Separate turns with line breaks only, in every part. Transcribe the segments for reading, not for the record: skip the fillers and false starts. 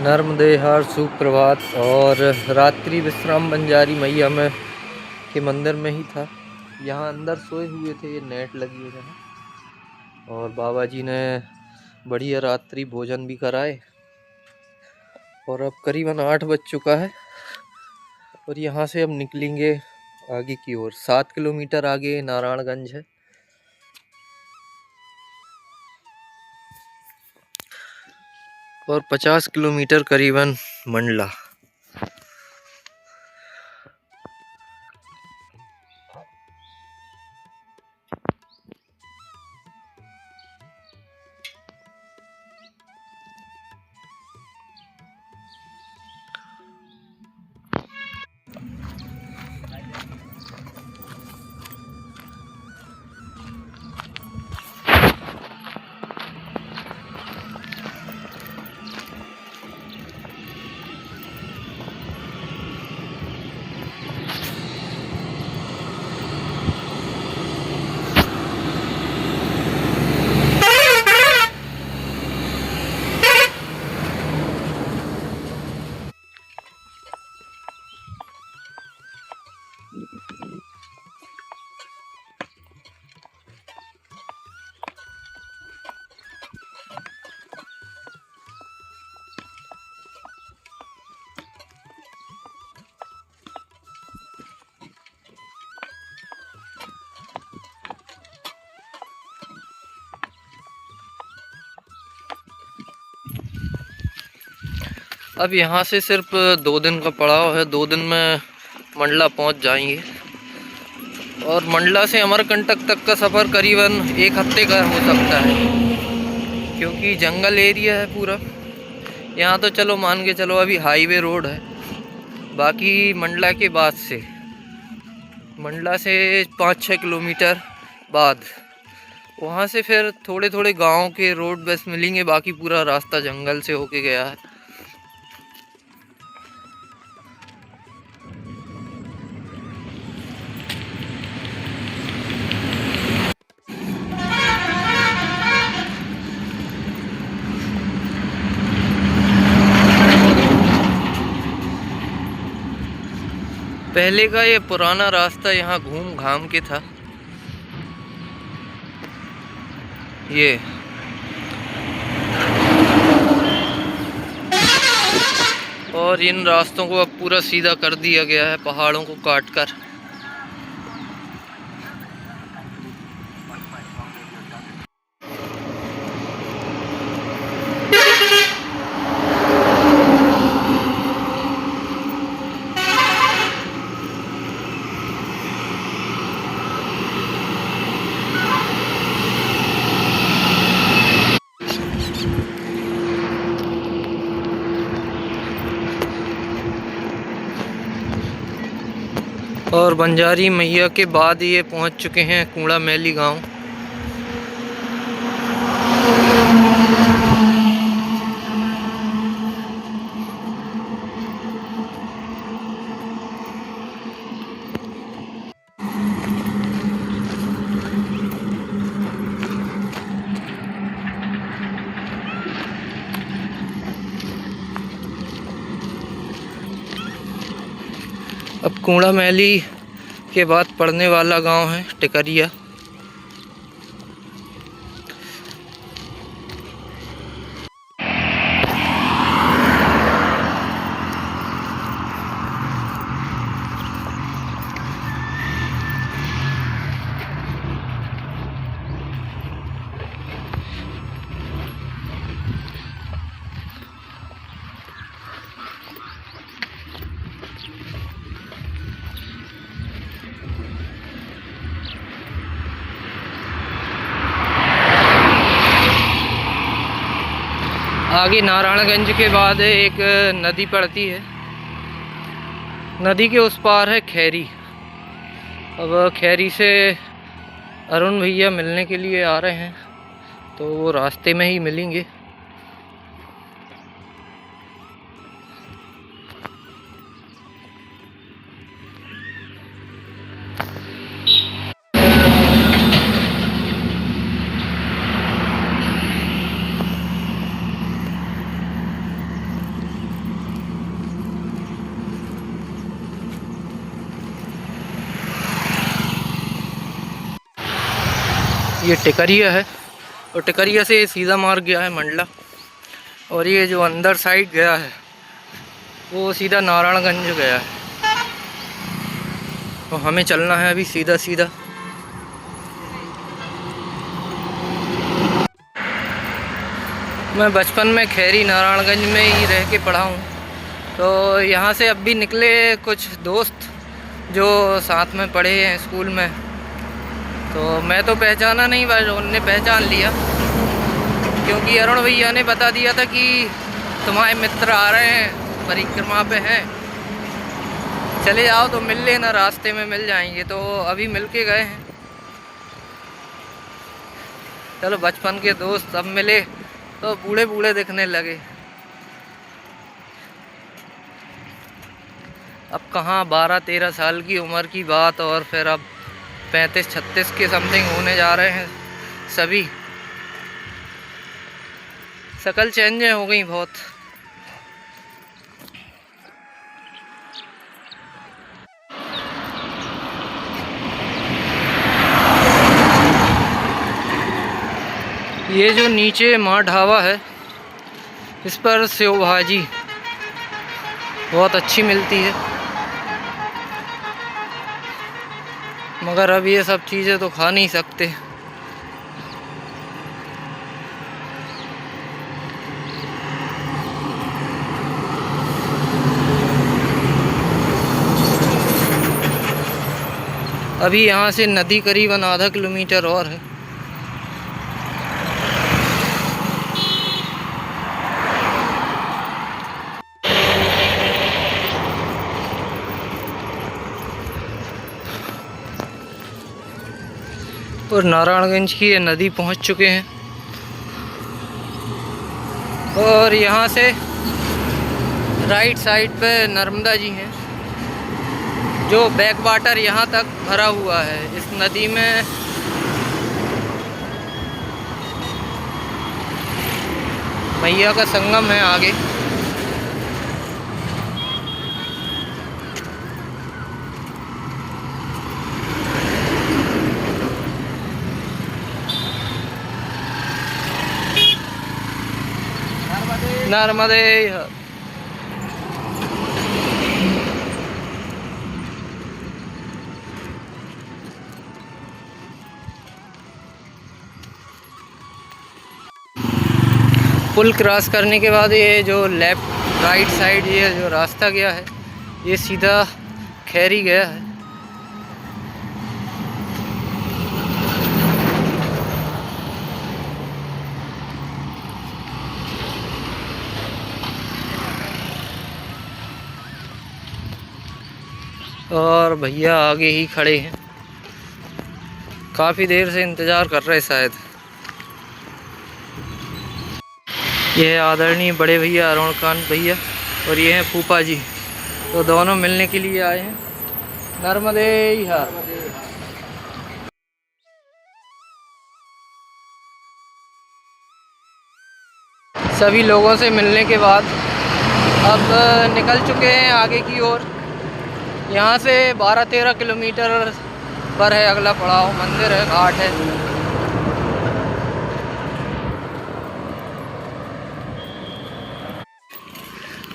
नर्मदे हर सुप्रभात। और रात्रि विश्राम बंजारी मैया में के मंदिर में ही था। यहाँ अंदर सोए हुए थे, ये नेट लगी हुई है। और बाबा जी ने बढ़िया रात्रि भोजन भी कराए। और अब करीबन 8 बज चुका है और यहाँ से अब निकलेंगे आगे की ओर। 7 किलोमीटर आगे नारायणगंज है और 50 किलोमीटर करीबन मंडला। अब यहाँ से सिर्फ 2 दिन का पड़ाव है। 2 दिन में मंडला पहुँच जाएंगे। और मंडला से अमरकंटक तक का सफ़र करीबन 1 हफ्ते का हो सकता है, क्योंकि जंगल एरिया है पूरा। यहाँ तो चलो मान के चलो अभी हाईवे रोड है। बाकी मंडला के बाद से, मंडला से 5-6 किलोमीटर बाद वहाँ से फिर थोड़े थोड़े गांव के रोड बस मिलेंगे। बाकी पूरा रास्ता जंगल से होके गया है। पहले का ये पुराना रास्ता यहाँ घूम घाम के था। ये और इन रास्तों को अब पूरा सीधा कर दिया गया है, पहाड़ों को काट कर। और बंजारी मैया के बाद ये पहुंच चुके हैं कूड़ा मैली गांव। अब कूड़ा मैली के बाद पड़ने वाला गांव है टिकरिया। आगे नारायणगंज के बाद एक नदी पड़ती है। नदी के उस पार है खैरी। अब खैरी से अरुण भैया मिलने के लिए आ रहे हैं, तो वो रास्ते में ही मिलेंगे। ये टिकरिया है और टिकरिया से सीधा मार्ग गया है मंडला, और ये जो अंदर साइड गया है वो सीधा नारायणगंज गया है। तो हमें चलना है अभी सीधा सीधा। मैं बचपन में खैरी नारायणगंज में ही रह के पढ़ा हूँ, तो यहाँ से अब भी निकले कुछ दोस्त जो साथ में पढ़े हैं स्कूल में, तो मैं तो पहचाना नहीं, बस उनने पहचान लिया, क्योंकि अरुण भैया ने बता दिया था कि तुम्हारे मित्र आ रहे हैं, परिक्रमा पे हैं, चले जाओ तो मिल लेना, रास्ते में मिल जाएंगे। तो अभी मिल के गए हैं। चलो, बचपन के दोस्त अब मिले तो बूढ़े बूढ़े दिखने लगे। अब कहाँ 12-13 साल की उम्र की बात, और फिर अब 35-36 के समथिंग होने जा रहे हैं सभी। शक्ल चेंज हो गई बहुत। ये जो नीचे माँ ढाबा है, इस पर सेव भाजी बहुत अच्छी मिलती है, मगर अब ये सब चीज़ें तो खा नहीं सकते। अभी यहाँ से नदी करीबन आधा किलोमीटर और है। और नारायणगंज की ये नदी पहुँच चुके हैं, और यहाँ से राइट साइड पे नर्मदा जी हैं, जो बैक वाटर यहाँ तक भरा हुआ है इस नदी में। मैया का संगम है आगे। नर्मदे। पुल क्रॉस करने के बाद ये जो लेफ्ट राइट साइड ये जो रास्ता गया है, ये सीधा खैरी गया है। और भैया आगे ही खड़े हैं, काफ़ी देर से इंतज़ार कर रहे शायद। ये है आदरणीय बड़े भैया अरुणकांत भैया, और ये हैं फूफा जी, तो दोनों मिलने के लिए आए हैं। नर्मदे हर। सभी लोगों से मिलने के बाद अब निकल चुके हैं आगे की ओर। यहाँ से 12-13 किलोमीटर पर है अगला पड़ाव, मंदिर है, घाट है।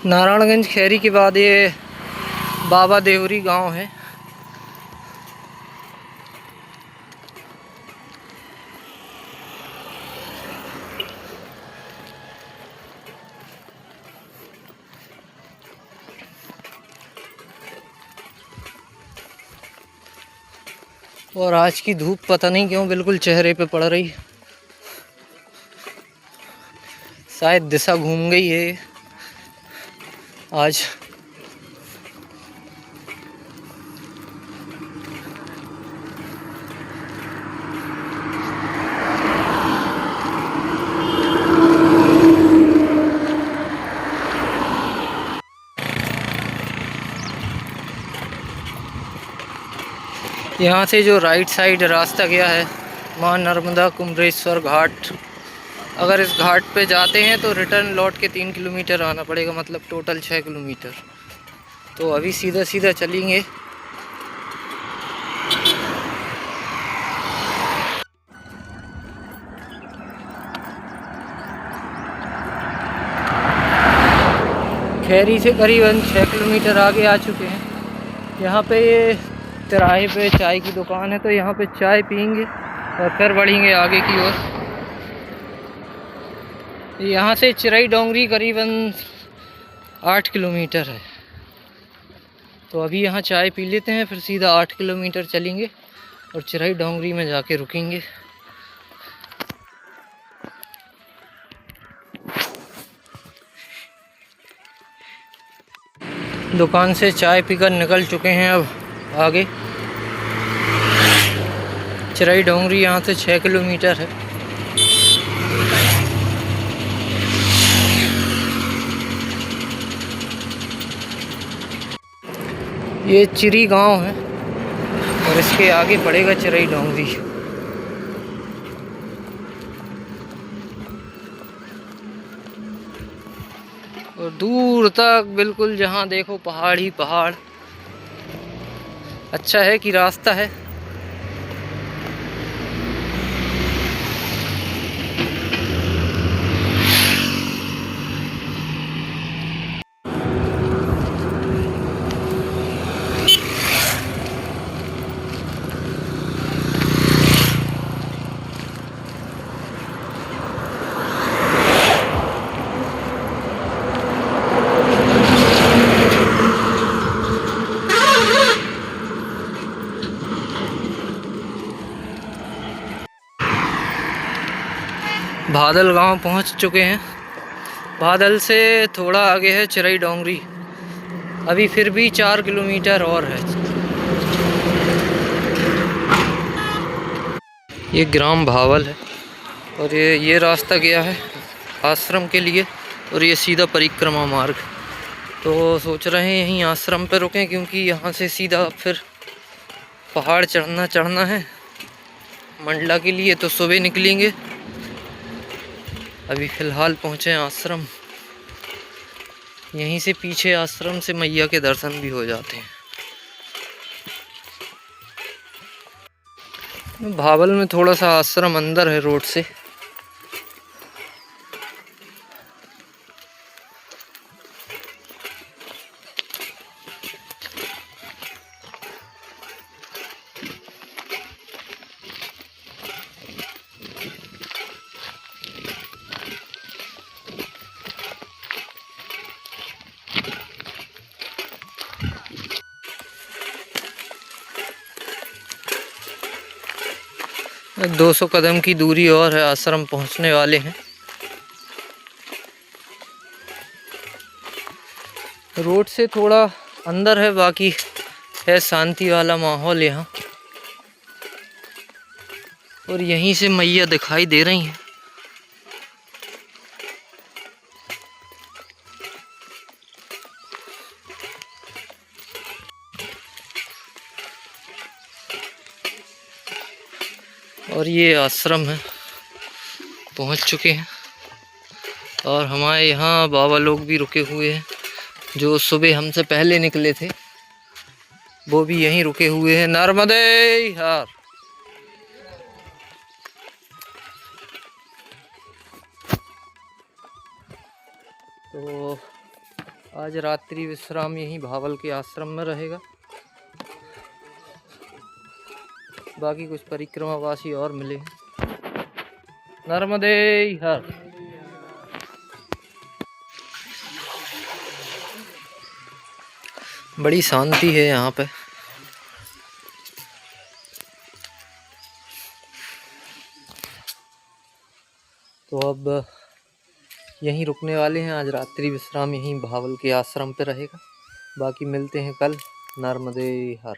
नारायणगंज खैरी के बाद ये बाबा देवरी गांव है। और आज की धूप पता नहीं क्यों बिल्कुल चेहरे पे पड़ रही, शायद दिशा घूम गई है आज। यहाँ से जो राइट साइड रास्ता गया है माँ नर्मदा कुमरेश्वर घाट, अगर इस घाट पे जाते हैं तो रिटर्न लौट के 3 किलोमीटर आना पड़ेगा, मतलब टोटल 6 किलोमीटर। तो अभी सीधा सीधा चलेंगे। खैरी से करीबन 6 किलोमीटर आगे आ चुके हैं। यहाँ पे ये तिराहे पे चाय की दुकान है, तो यहाँ पे चाय पियेंगे और फिर बढ़ेंगे आगे की ओर। यहाँ से चिराई डोंगरी करीबन 8 किलोमीटर है, तो अभी यहाँ चाय पी लेते हैं, फिर सीधा 8 किलोमीटर चलेंगे और चिराई डोंगरी में जाके रुकेंगे। दुकान से चाय पीकर निकल चुके हैं अब आगे। चिराई डोंगरी यहाँ से 6 किलोमीटर है। ये चिरी गांव है और इसके आगे पड़ेगा चिराई डोंगरी। और दूर तक बिल्कुल जहाँ देखो पहाड़ ही पहाड़। अच्छा है कि रास्ता है। बादल गांव पहुंच चुके हैं। बादल से थोड़ा आगे है चिराई डोंगरी। अभी फिर भी 4 किलोमीटर और है। ये ग्राम भावल है और ये रास्ता गया है आश्रम के लिए और ये सीधा परिक्रमा मार्ग। तो सोच रहे हैं यहीं आश्रम पर रुकें, क्योंकि यहाँ से सीधा फिर पहाड़ चढ़ना है मंडला के लिए। तो सुबह निकलेंगे। अभी फ़िलहाल पहुँचे हैं आश्रम। यहीं से पीछे आश्रम से मैया के दर्शन भी हो जाते हैं। भावल में थोड़ा सा आश्रम अंदर है रोड से। अब 200 कदम की दूरी और है, आश्रम पहुंचने वाले हैं। रोड से थोड़ा अंदर है, बाकी है शांति वाला माहौल यहाँ। और यहीं से मैया दिखाई दे रही हैं। और ये आश्रम है, पहुंच चुके हैं। और हमारे यहाँ बाबा लोग भी रुके हुए हैं, जो सुबह हमसे पहले निकले थे वो भी यहीं रुके हुए हैं। नर्मदे हर। तो आज रात्रि विश्राम यहीं भावल के आश्रम में रहेगा। बाकी कुछ परिक्रमावासी और मिले। नर्मदे हर। बड़ी शांति है यहाँ पे। तो अब यहीं रुकने वाले हैं। आज रात्रि विश्राम यहीं भावल के आश्रम पे रहेगा। बाकी मिलते हैं कल। नर्मदे हर।